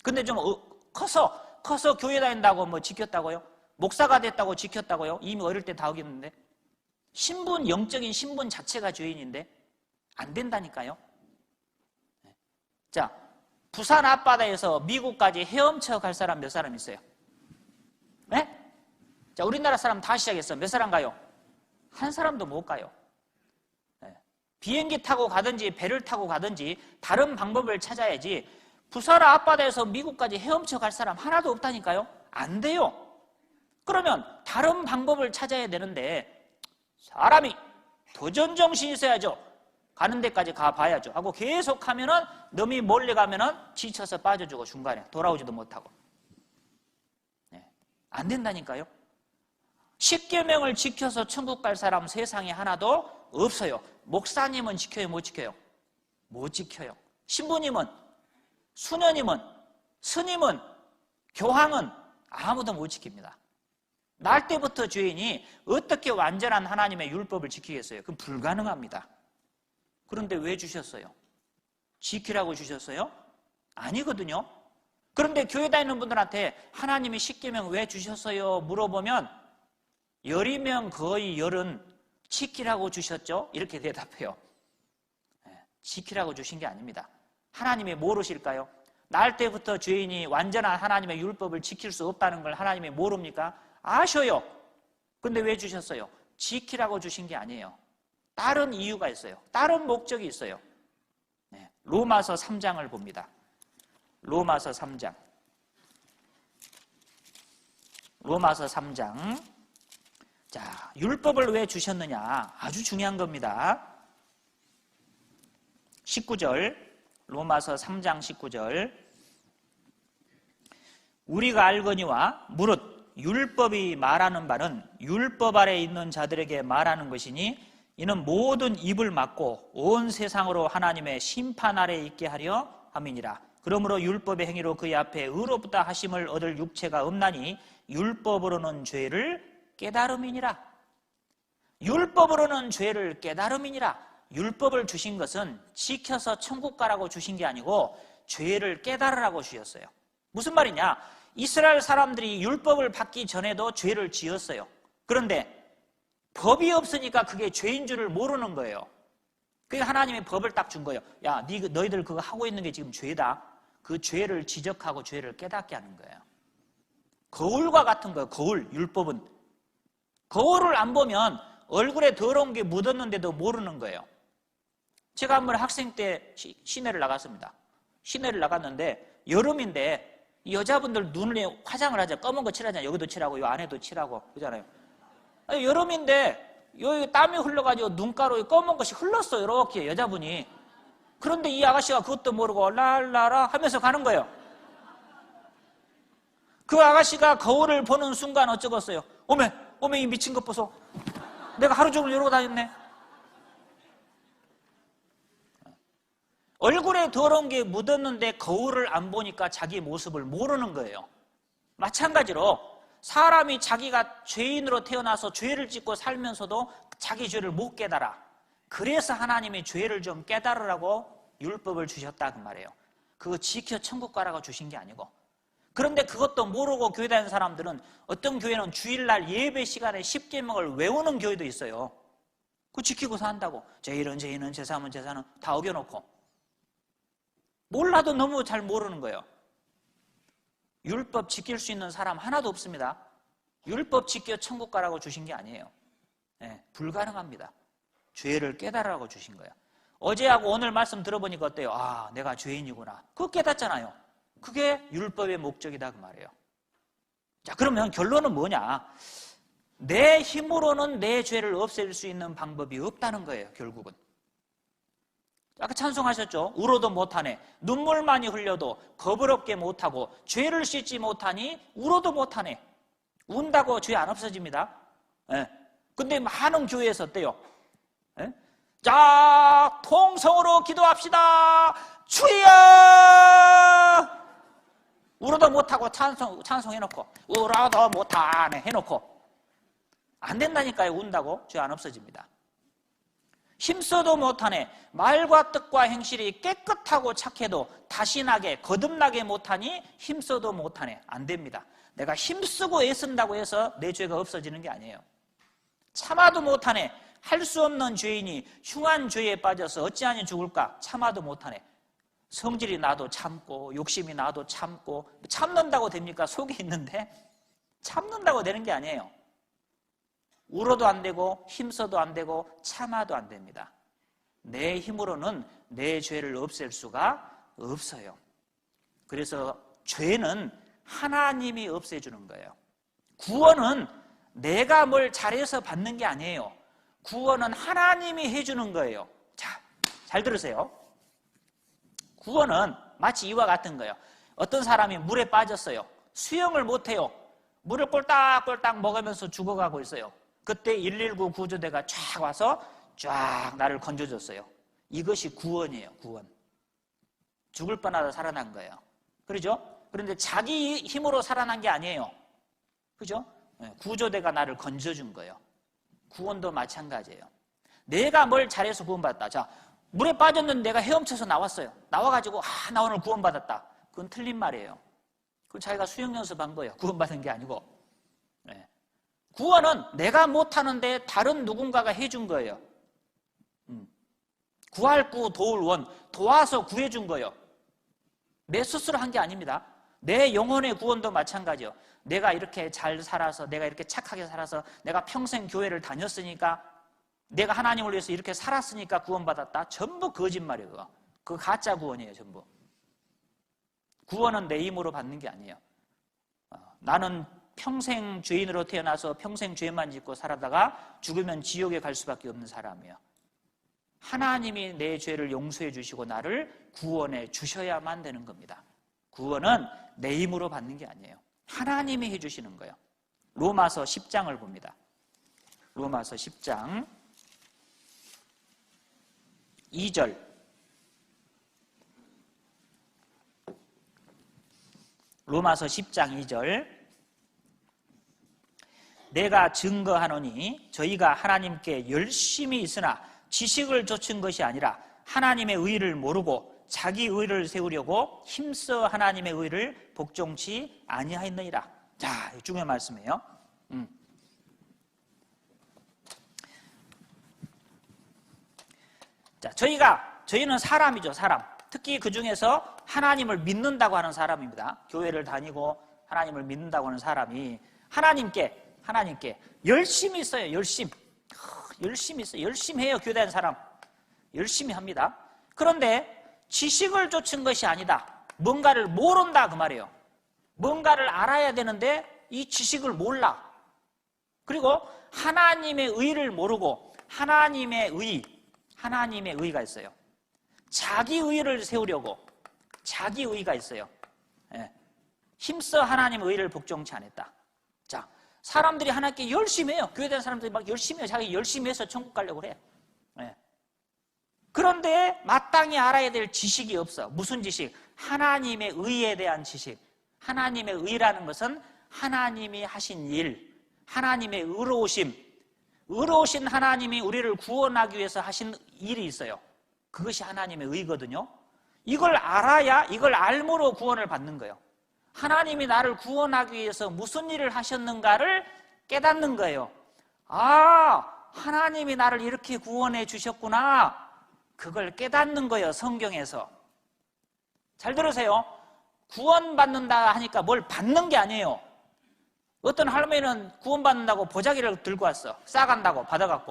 근데 좀 커서 교회 다닌다고 뭐 지켰다고요? 목사가 됐다고 지켰다고요? 이미 어릴 때 다 어겼는데. 영적인 신분 자체가 죄인인데 안 된다니까요. 자, 부산 앞바다에서 미국까지 헤엄쳐 갈 사람 몇 사람 있어요? 네? 자, 우리나라 사람 다 시작했어. 몇 사람 가요? 한 사람도 못 가요. 네. 비행기 타고 가든지 배를 타고 가든지 다른 방법을 찾아야지 부산 앞바다에서 미국까지 헤엄쳐 갈 사람 하나도 없다니까요. 안 돼요. 그러면 다른 방법을 찾아야 되는데 사람이 도전정신이 있어야죠. 가는 데까지 가봐야죠 하고 계속 하면은 너무 멀리 가면은 지쳐서 빠져주고 중간에 돌아오지도 못하고. 네. 안 된다니까요. 십계명을 지켜서 천국 갈 사람 세상에 하나도 없어요. 목사님은 지켜요, 못 지켜요? 못 지켜요. 신부님은, 수녀님은, 스님은, 교황은 아무도 못 지킵니다. 날 때부터 죄인이 어떻게 완전한 하나님의 율법을 지키겠어요? 그건 불가능합니다. 그런데 왜 주셨어요? 지키라고 주셨어요? 아니거든요. 그런데 교회 다니는 분들한테 하나님이 십계명 왜 주셨어요? 물어보면 열이면 거의 열은 지키라고 주셨죠? 이렇게 대답해요. 지키라고 주신 게 아닙니다. 하나님이 모르실까요? 날 때부터 죄인이 완전한 하나님의 율법을 지킬 수 없다는 걸 하나님이 모릅니까? 아셔요. 근데 왜 주셨어요? 지키라고 주신 게 아니에요. 다른 이유가 있어요. 다른 목적이 있어요. 네, 로마서 3장을 봅니다. 로마서 3장. 로마서 3장. 자, 율법을 왜 주셨느냐? 아주 중요한 겁니다. 19절. 로마서 3장 19절. 우리가 알거니와 무릇 율법이 말하는 바는 율법 아래 있는 자들에게 말하는 것이니 이는 모든 입을 막고 온 세상으로 하나님의 심판 아래 있게 하려 함이니라. 그러므로 율법의 행위로 그의 앞에 의롭다 하심을 얻을 육체가 없나니 율법으로는 죄를 깨달음이니라. 율법으로는 죄를 깨달음이니라. 율법을 주신 것은 지켜서 천국 가라고 주신 게 아니고 죄를 깨달으라고 주셨어요. 무슨 말이냐? 이스라엘 사람들이 율법을 받기 전에도 죄를 지었어요. 그런데 법이 없으니까 그게 죄인 줄을 모르는 거예요. 그러니까 하나님이 법을 딱 준 거예요. 야, 너희들 그거 하고 있는 게 지금 죄다. 그 죄를 지적하고 죄를 깨닫게 하는 거예요. 거울과 같은 거예요. 거울, 율법은. 거울을 안 보면 얼굴에 더러운 게 묻었는데도 모르는 거예요. 제가 한번 학생 때 시내를 나갔습니다. 시내를 나갔는데 여름인데 여자분들 눈에 화장을 하죠. 검은 거 칠하잖아요. 여기도 칠하고 이 안에도 칠하고 그러잖아요. 아니, 여름인데 여기 땀이 흘러가지고 눈가루 검은 것이 흘렀어요. 이렇게 여자분이. 그런데 이 아가씨가 그것도 모르고 랄라라 하면서 가는 거예요. 그 아가씨가 거울을 보는 순간 어쩌겠어요? 어메 이 미친 것 보소. 내가 하루 종일 이러고 다녔네. 얼굴에 더러운 게 묻었는데 거울을 안 보니까 자기 모습을 모르는 거예요. 마찬가지로 사람이 자기가 죄인으로 태어나서 죄를 짓고 살면서도 자기 죄를 못 깨달아. 그래서 하나님이 죄를 좀 깨달으라고 율법을 주셨다 그 말이에요. 그거 지켜 천국 가라고 주신 게 아니고. 그런데 그것도 모르고 교회 다니는 사람들은 어떤 교회는 주일날 예배 시간에 십계명을 외우는 교회도 있어요. 그거 지키고 산다고. 제1은 제2는 제3은 제4는 다 어겨놓고. 몰라도 너무 잘 모르는 거예요. 율법 지킬 수 있는 사람 하나도 없습니다. 율법 지켜 천국 가라고 주신 게 아니에요. 네, 불가능합니다. 죄를 깨달으라고 주신 거예요. 어제하고 오늘 말씀 들어보니까 어때요? 아, 내가 죄인이구나. 그거 깨닫잖아요. 그게 율법의 목적이다 그 말이에요. 자, 그러면 결론은 뭐냐? 내 힘으로는 내 죄를 없앨 수 있는 방법이 없다는 거예요. 결국은. 아까 찬송하셨죠? 울어도 못하네. 눈물 많이 흘려도 거부럽게 못하고 죄를 씻지 못하니 울어도 못하네. 운다고 죄 안 없어집니다. 예. 근데 많은 교회에서 어때요? 예? 자, 통성으로 기도합시다. 주여! 울어도 못하고 찬송해놓고 울어도 못하네 해놓고 안 된다니까요. 운다고 죄 안 없어집니다. 힘써도 못하네. 말과 뜻과 행실이 깨끗하고 착해도 다신하게 거듭나게 못하니 힘써도 못하네. 안 됩니다. 내가 힘쓰고 애쓴다고 해서 내 죄가 없어지는 게 아니에요. 참아도 못하네. 할 수 없는 죄인이 흉한 죄에 빠져서 어찌하니 죽을까? 참아도 못하네. 성질이 나도 참고 욕심이 나도 참고. 참는다고 됩니까? 속에 있는데 참는다고 되는 게 아니에요. 울어도 안 되고 힘써도 안 되고 참아도 안 됩니다. 내 힘으로는 내 죄를 없앨 수가 없어요. 그래서 죄는 하나님이 없애주는 거예요. 구원은 내가 뭘 잘해서 받는 게 아니에요. 구원은 하나님이 해주는 거예요. 자, 잘 들으세요. 구원은 마치 이와 같은 거예요. 어떤 사람이 물에 빠졌어요. 수영을 못해요. 물을 꼴딱꼴딱 먹으면서 죽어가고 있어요. 그때 119 구조대가 쫙 와서 쫙 나를 건져줬어요. 이것이 구원이에요. 구원. 죽을 뻔하다 살아난 거예요. 그렇죠? 그런데 자기 힘으로 살아난 게 아니에요. 그죠? 구조대가 나를 건져준 거예요. 구원도 마찬가지예요. 내가 뭘 잘해서 구원받았다. 자, 물에 빠졌는데 내가 헤엄쳐서 나왔어요. 나와가지고 나 오늘 구원받았다. 그건 틀린 말이에요. 그건 자기가 수영 연습한 거예요. 구원받은 게 아니고. 구원은 내가 못하는데 다른 누군가가 해준 거예요. 구할 구 도울 원, 도와서 구해준 거예요. 내 스스로 한 게 아닙니다. 내 영혼의 구원도 마찬가지예요. 내가 이렇게 잘 살아서, 내가 이렇게 착하게 살아서, 내가 평생 교회를 다녔으니까, 내가 하나님을 위해서 이렇게 살았으니까 구원받았다. 전부 거짓말이에요. 그거. 그거 가짜 구원이에요. 전부. 구원은 내 힘으로 받는 게 아니에요. 나는 평생 죄인으로 태어나서 평생 죄만 짓고 살아다가 죽으면 지옥에 갈 수밖에 없는 사람이에요. 하나님이 내 죄를 용서해 주시고 나를 구원해 주셔야만 되는 겁니다. 구원은 내 힘으로 받는 게 아니에요. 하나님이 해주시는 거예요. 로마서 10장을 봅니다. 로마서 10장 2절. 로마서 10장 2절. 내가 증거하노니 저희가 하나님께 열심히 있으나 지식을 좇은 것이 아니라 하나님의 의를 모르고 자기 의를 세우려고 힘써 하나님의 의를 복종치 아니하였느니라. 자, 중요한 말씀이에요. 자, 저희는 사람이죠, 사람. 특히 그 중에서 하나님을 믿는다고 하는 사람입니다. 교회를 다니고 하나님을 믿는다고 하는 사람이 하나님께 열심히 있어요. 열심히 있어요. 열심히 해요. 교회 다니는 사람. 열심히 합니다. 그런데 지식을 좇은 것이 아니다. 뭔가를 모른다 그 말이에요. 뭔가를 알아야 되는데 이 지식을 몰라. 그리고 하나님의 의를 모르고 하나님의 의가 있어요. 자기 의를 세우려고 자기 의가 있어요. 힘써 하나님의 의를 복종치 않았다. 자, 사람들이 하나님께 열심히 해요. 교회 다니는 사람들이 막 열심히 해요. 자기 열심히 해서 천국 가려고 해요. 그런데 마땅히 알아야 될 지식이 없어. 무슨 지식? 하나님의 의에 대한 지식. 하나님의 의라는 것은 하나님이 하신 일, 하나님의 의로우신 하나님이 우리를 구원하기 위해서 하신 일이 있어요. 그것이 하나님의 의거든요. 이걸 알아야, 이걸 알므로 구원을 받는 거예요. 하나님이 나를 구원하기 위해서 무슨 일을 하셨는가를 깨닫는 거예요. 하나님이 나를 이렇게 구원해 주셨구나. 그걸 깨닫는 거예요. 성경에서. 잘 들으세요. 구원받는다 하니까 뭘 받는 게 아니에요. 어떤 할머니는 구원받는다고 보자기를 들고 왔어. 싸간다고 받아갖고.